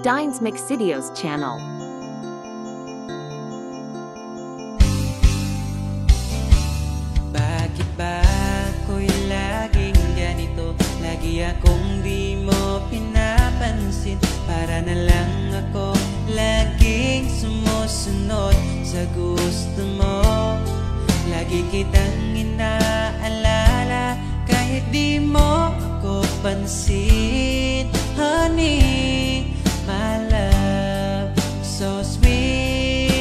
Dines Mixidios channel. Bakit ba ako'y laging ganito? Lagi akong di mo pinapansin. Para na lang ako laging sumusunod sa gusto mo. Lagi kitang inaalala kahit di mo ako pansin. Honey, my love, so sweet.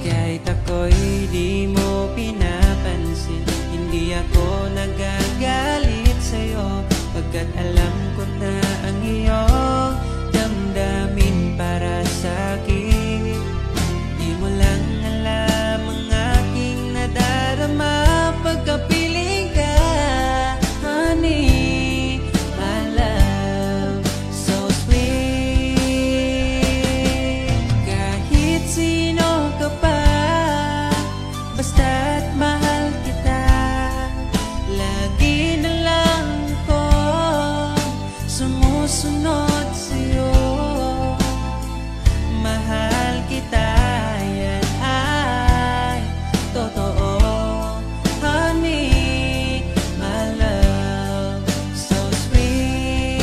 Kahit ako'y di mo pinapansin, hindi ako nagagalit sa'yo, pagkat alam ko na ang iyong damdamin para sa'kin. Di mo lang alam ang aking nadarama pagkapiling ka. Honey, my love, so sweet. Kahit sino ka pa, basta't mahal kita, lagi na lang ako sumusunod sa'yo. Mahal kita, yan ay totoo. Honey, my love, so sweet.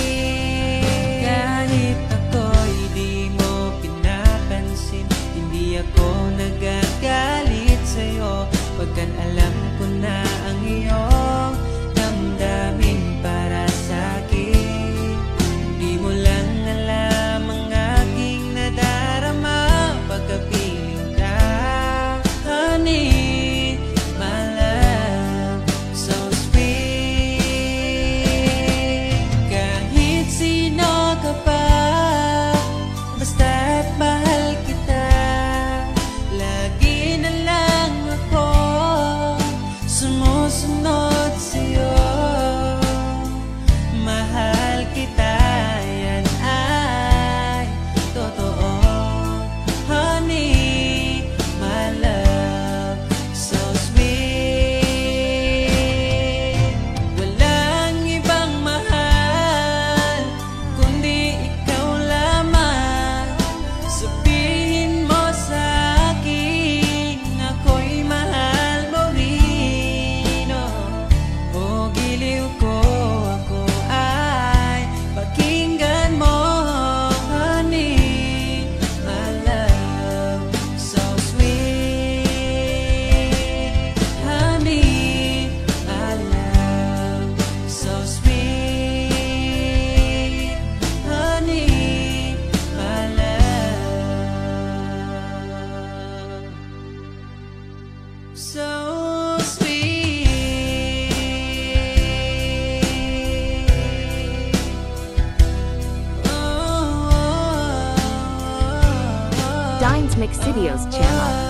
Kahit ako'y di mo pinapansin, hindi ako nagagalit sa'yo, pagkat alam ko na ang iyong damdamin para sa'kin. Di mo lang alam ang aking nadarama pagkapiling ka. Honey, my love, so sweet. Kahit sino ka pa, basta't mahal kita, lagi na lang ako sumusunod sa'yo. Mahal kita, yan ay totoo. Honey, my love, so sweet. Walang ibang mahal kundi ikaw lamang. Sabihin mo sa'kin, ako'y mahal mo rin. O giliw ko, ako ay pakinggan mo. Honey, my love, so sweet. Honey, my love, so sweet. Honey, my love, so sweet. Dines Mixidios channel.